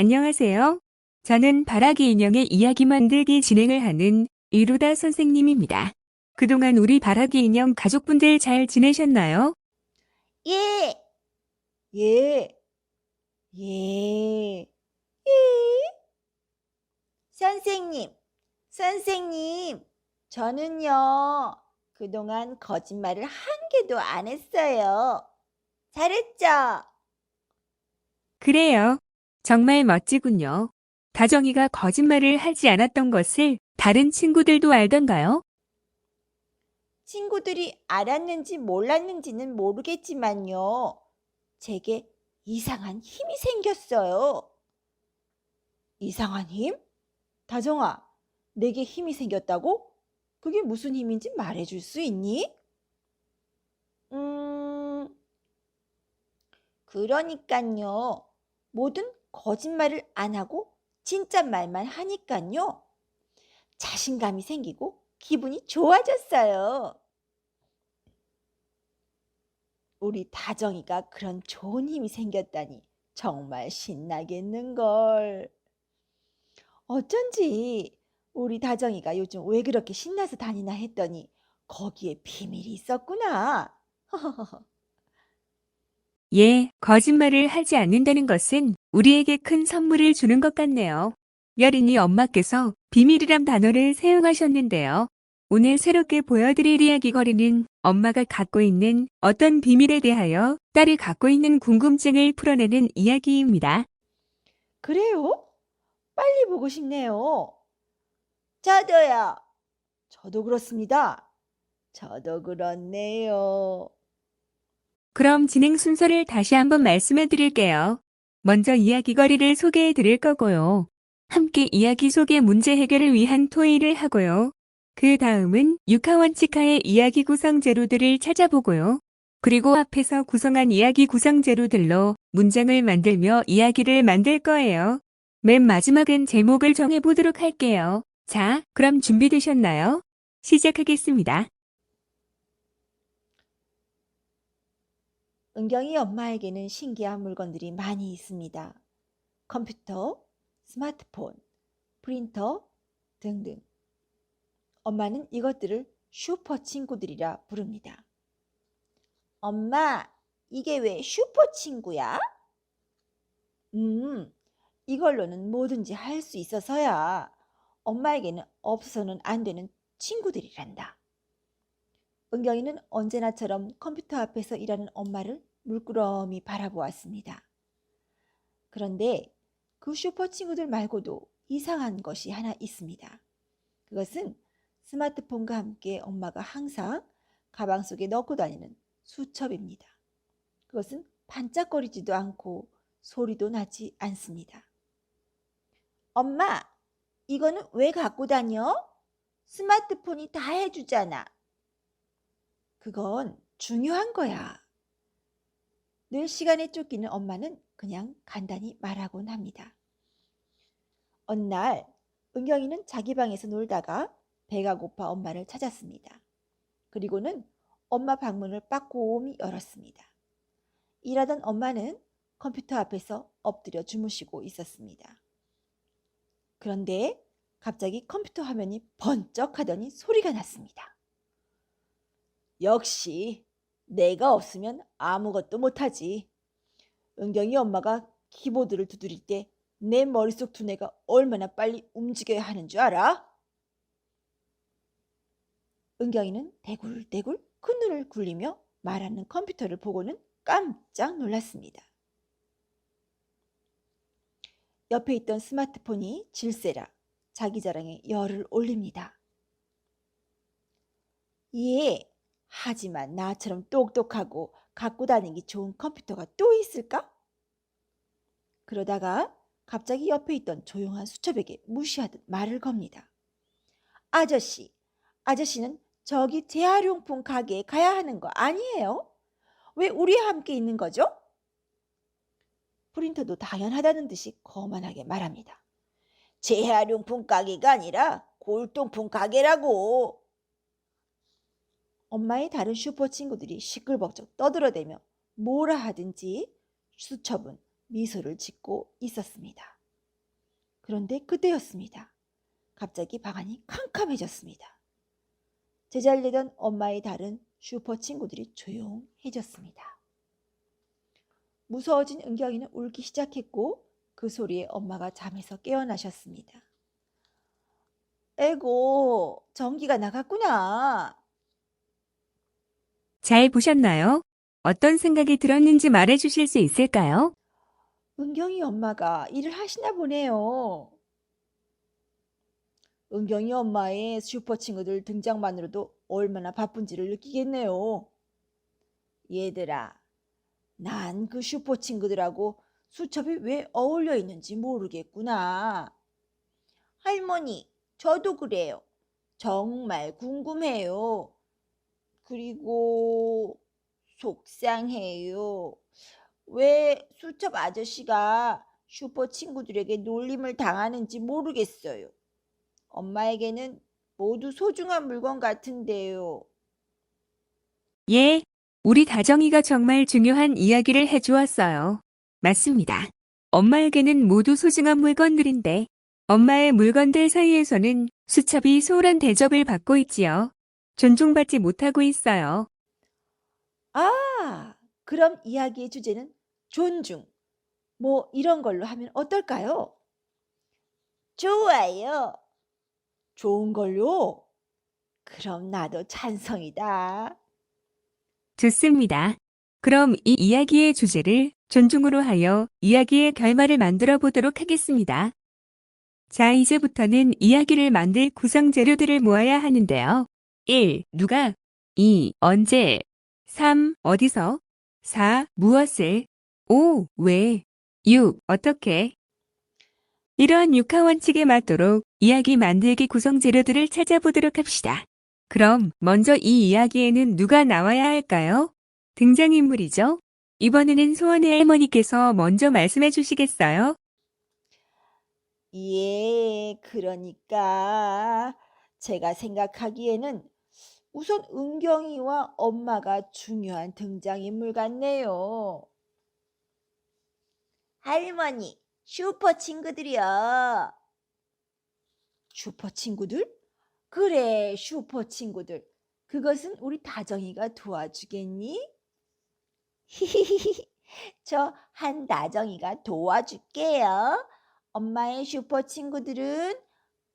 안녕하세요. 저는 바라기 인형의 이야기 만들기 진행을 하는 이루다 선생님입니다. 그동안 우리 바라기 인형 가족분들 잘 지내셨나요? 예, 예, 예, 예. 선생님, 선생님, 저는요, 그동안 거짓말을 한 개도 안 했어요. 잘했죠? 그래요. 정말 멋지군요. 다정이가 거짓말을 하지 않았던 것을 다른 친구들도 알던가요? 친구들이 알았는지 몰랐는지는 모르겠지만요, 제게 이상한 힘이 생겼어요. 이상한 힘? 다정아, 내게 힘이 생겼다고? 그게 무슨 힘인지 말해줄 수 있니? 음, 그러니깐요. 뭐든 거짓말을 안 하고 진짜 말만 하니깐요. 자신감이 생기고 기분이 좋아졌어요. 우리 다정이가 그런 좋은 힘이 생겼다니 정말 신나겠는걸. 어쩐지 우리 다정이가 요즘 왜 그렇게 신나서 다니나 했더니 거기에 비밀이 있었구나. 예, 거짓말을 하지 않는다는 것은 우리에게 큰 선물을 주는 것 같네요. 여린이 엄마께서 비밀이란 단어를 사용하셨는데요. 오늘 새롭게 보여드릴 이야기거리는 엄마가 갖고 있는 어떤 비밀에 대하여 딸이 갖고 있는 궁금증을 풀어내는 이야기입니다. 그래요? 빨리 보고 싶네요. 저도요. 저도 그렇습니다. 저도 그렇네요. 그럼 진행 순서를 다시 한번 말씀해 드릴게요. 먼저 이야기거리를 소개해 드릴 거고요. 함께 이야기 속의 문제 해결을 위한 토의를 하고요. 그 다음은 유카원치카의 이야기 구성 재료들을 찾아보고요. 그리고 앞에서 구성한 이야기 구성 재료들로 문장을 만들며 이야기를 만들 거예요. 맨 마지막은 제목을 정해보도록 할게요. 자, 그럼 준비되셨나요? 시작하겠습니다. 은경이 엄마에게는 신기한 물건들이 많이 있습니다. 컴퓨터, 스마트폰, 프린터 등등. 엄마는 이것들을 슈퍼 친구들이라 부릅니다. 엄마, 이게 왜 슈퍼 친구야? 음, 이걸로는 뭐든지 할 수 있어서야. 엄마에게는 없어서는 안 되는 친구들이란다. 은경이는 언제나처럼 컴퓨터 앞에서 일하는 엄마를 물끄러미 바라보았습니다. 그런데 그 슈퍼 친구들 말고도 이상한 것이 하나 있습니다. 그것은 스마트폰과 함께 엄마가 항상 가방 속에 넣고 다니는 수첩입니다. 그것은 반짝거리지도 않고 소리도 나지 않습니다. 엄마, 이거는 왜 갖고 다녀? 스마트폰이 다 해주잖아. 그건 중요한 거야. 늘 시간에 쫓기는 엄마는 그냥 간단히 말하곤 합니다. 어느 날 은경이는 자기 방에서 놀다가 배가 고파 엄마를 찾았습니다. 그리고는 엄마 방문을 빠꼼히 열었습니다. 일하던 엄마는 컴퓨터 앞에서 엎드려 주무시고 있었습니다. 그런데 갑자기 컴퓨터 화면이 번쩍하더니 소리가 났습니다. 역시 내가 없으면 아무것도 못하지. 은경이 엄마가 키보드를 두드릴 때 내 머릿속 두뇌가 얼마나 빨리 움직여야 하는 줄 알아? 은경이는 대굴대굴 큰 눈을 굴리며 말하는 컴퓨터를 보고는 깜짝 놀랐습니다. 옆에 있던 스마트폰이 질세라 자기 자랑에 열을 올립니다. 예, 하지만 나처럼 똑똑하고 갖고 다니기 좋은 컴퓨터가 또 있을까? 그러다가 갑자기 옆에 있던 조용한 수첩에게 무시하듯 말을 겁니다. 아저씨, 아저씨는 저기 재활용품 가게에 가야 하는 거 아니에요? 왜 우리와 함께 있는 거죠? 프린터도 당연하다는 듯이 거만하게 말합니다. 재활용품 가게가 아니라 골동품 가게라고. 엄마의 다른 슈퍼 친구들이 시끌벅적 떠들어대며 뭐라 하든지 수첩은 미소를 짓고 있었습니다. 그런데 그때였습니다. 갑자기 방 안이 캄캄해졌습니다. 제잘 되던 엄마의 다른 슈퍼 친구들이 조용해졌습니다. 무서워진 은경이는 울기 시작했고 그 소리에 엄마가 잠에서 깨어나셨습니다. 에고, 전기가 나갔구나. 잘 보셨나요? 어떤 생각이 들었는지 말해 주실 수 있을까요? 은경이 엄마가 일을 하시나 보네요. 은경이 엄마의 슈퍼 친구들 등장만으로도 얼마나 바쁜지를 느끼겠네요. 얘들아, 난 그 슈퍼 친구들하고 수첩이 왜 어울려 있는지 모르겠구나. 할머니, 저도 그래요. 정말 궁금해요. 그리고 속상해요. 왜 수첩 아저씨가 슈퍼 친구들에게 놀림을 당하는지 모르겠어요. 엄마에게는 모두 소중한 물건 같은데요. 예, 우리 다정이가 정말 중요한 이야기를 해주었어요. 맞습니다. 엄마에게는 모두 소중한 물건들인데, 엄마의 물건들 사이에서는 수첩이 소홀한 대접을 받고 있지요. 존중받지 못하고 있어요. 아, 그럼 이야기의 주제는 존중, 뭐 이런 걸로 하면 어떨까요? 좋아요. 좋은 걸요? 그럼 나도 찬성이다. 좋습니다. 그럼 이 이야기의 주제를 존중으로 하여 이야기의 결말을 만들어 보도록 하겠습니다. 자, 이제부터는 이야기를 만들 구성 재료들을 모아야 하는데요. 1. 누가 2. 언제 3. 어디서 4. 무엇을 5. 왜 6. 어떻게 이러한 육하 원칙에 맞도록 이야기 만들기 구성 재료들을 찾아보도록 합시다. 그럼 먼저 이 이야기에는 누가 나와야 할까요? 등장인물이죠. 이번에는 소원의 할머니께서 먼저 말씀해 주시겠어요? 예, 그러니까 제가 생각하기에는 우선 은경이와 엄마가 중요한 등장인물 같네요. 할머니, 슈퍼 친구들이요. 슈퍼 친구들? 그래, 슈퍼 친구들. 그것은 우리 다정이가 도와주겠니? 저 한다정이가 도와줄게요. 엄마의 슈퍼 친구들은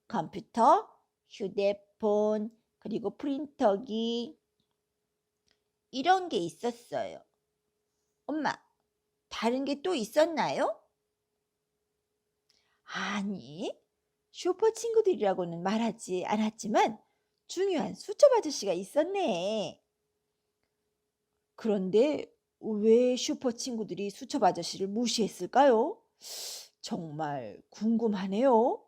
컴퓨터, 휴대폰, 그리고 프린터기 이런 게 있었어요. 엄마, 다른 게 또 있었나요? 아니, 슈퍼 친구들이라고는 말하지 않았지만 중요한 수첩 아저씨가 있었네. 그런데 왜 슈퍼 친구들이 수첩 아저씨를 무시했을까요? 정말 궁금하네요.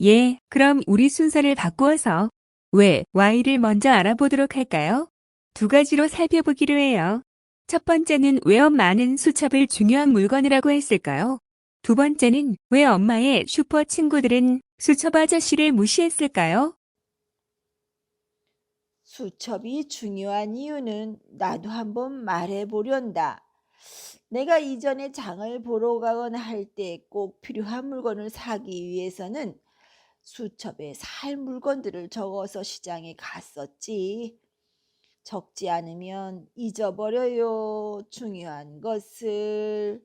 예, 그럼 우리 순서를 바꾸어서 왜, why를 먼저 알아보도록 할까요? 두 가지로 살펴보기로 해요. 첫 번째는 왜 엄마는 수첩을 중요한 물건이라고 했을까요? 두 번째는 왜 엄마의 슈퍼 친구들은 수첩 아저씨를 무시했을까요? 수첩이 중요한 이유는 나도 한번 말해보련다. 내가 이전에 장을 보러 가거나 할 때 꼭 필요한 물건을 사기 위해서는 수첩에 살 물건들을 적어서 시장에 갔었지. 적지 않으면 잊어버려요. 중요한 것을.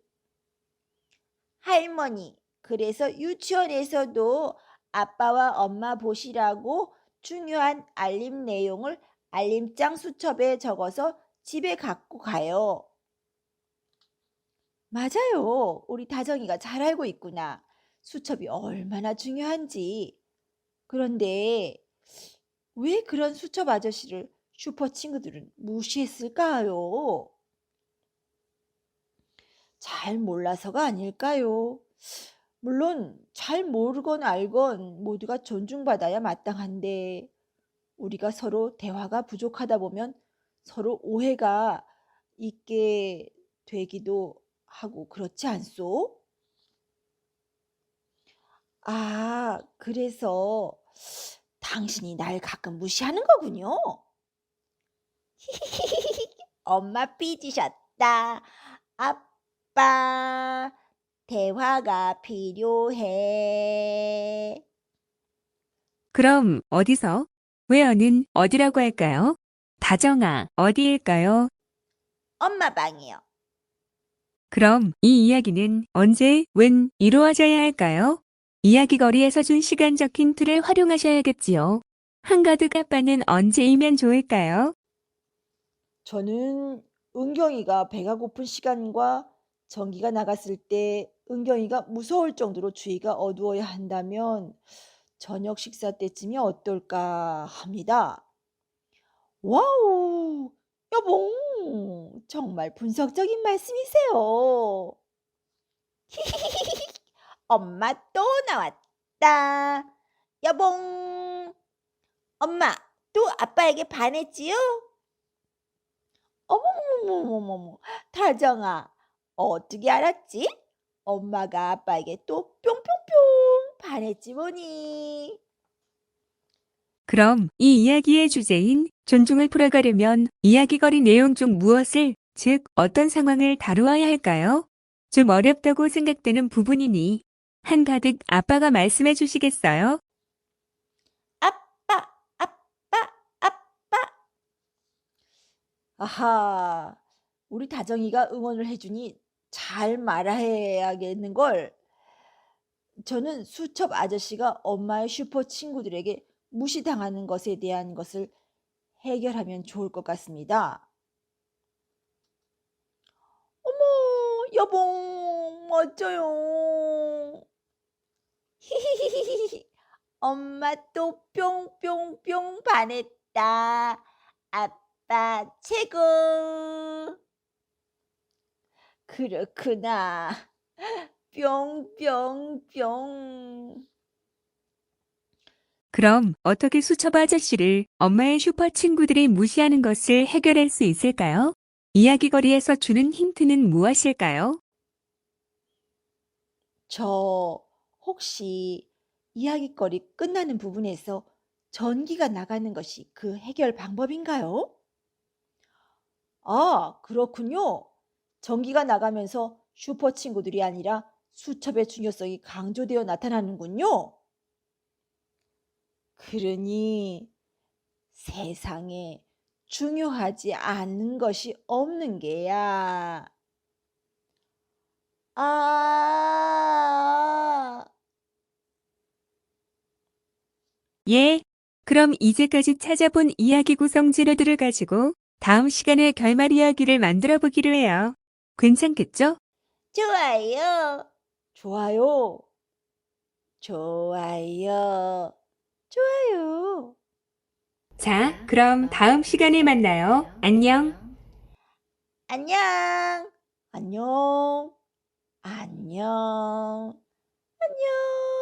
할머니, 그래서 유치원에서도 아빠와 엄마 보시라고 중요한 알림 내용을 알림장 수첩에 적어서 집에 갖고 가요. 맞아요. 우리 다정이가 잘 알고 있구나. 수첩이 얼마나 중요한지. 그런데 왜 그런 수첩 아저씨를 슈퍼 친구들은 무시했을까요? 잘 몰라서가 아닐까요? 물론 잘 모르건 알건 모두가 존중받아야 마땅한데 우리가 서로 대화가 부족하다 보면 서로 오해가 있게 되기도 하고 그렇지 않소? 아, 그래서 당신이 날 가끔 무시하는 거군요. 엄마 삐지셨다. 아빠 대화가 필요해. 그럼 어디서? where는 어디라고 할까요? 다정아, 어디일까요? 엄마 방이요. 그럼 이 이야기는 언제, when 이루어져야 할까요? 이야기거리에서 준 시간적 힌트를 활용하셔야겠지요. 한가득 아빠는 언제이면 좋을까요? 저는 은경이가 배가 고픈 시간과 전기가 나갔을 때 은경이가 무서울 정도로 주위가 어두워야 한다면 저녁 식사 때쯤이 어떨까 합니다. 와우! 여봉! 정말 분석적인 말씀이세요. 엄마 또 나왔다. 여봉! 엄마 또 아빠에게 반했지요? 어머머머머머머. 다정아, 어떻게 알았지? 엄마가 아빠에게 또 뿅뿅뿅 반했지 뭐니. 그럼 이 이야기의 주제인 존중을 풀어가려면 이야기거리 내용 중 무엇을, 즉 어떤 상황을 다루어야 할까요? 좀 어렵다고 생각되는 부분이니 한가득 아빠가 말씀해 주시겠어요? 아빠, 아빠, 아빠. 아하, 우리 다정이가 응원을 해주니 잘 말해야겠는걸. 저는 수첩 아저씨가 엄마의 슈퍼 친구들에게 무시당하는 것에 대한 것을 해결하면 좋을 것 같습니다. 어머, 여봉, 멋져요. 히히히히히. 엄마 또 뿅뿅뿅 반했다. 아빠 최고. 그렇구나. 뿅뿅뿅. 그럼 어떻게 수첩 아저씨를 엄마의 슈퍼 친구들이 무시하는 것을 해결할 수 있을까요? 이야기거리에서 주는 힌트는 무엇일까요? 저 혹시 이야깃거리 끝나는 부분에서 전기가 나가는 것이 그 해결 방법인가요? 아, 그렇군요. 전기가 나가면서 슈퍼 친구들이 아니라 수첩의 중요성이 강조되어 나타나는군요. 그러니 세상에 중요하지 않은 것이 없는 게야. 아, 예. 그럼 이제까지 찾아본 이야기 구성 재료들을 가지고 다음 시간에 결말 이야기를 만들어 보기로 해요. 괜찮겠죠? 좋아요. 좋아요. 좋아요. 좋아요. 자, 그럼 다음 시간에 만나요. 안녕. 안녕. 안녕. 안녕. 안녕.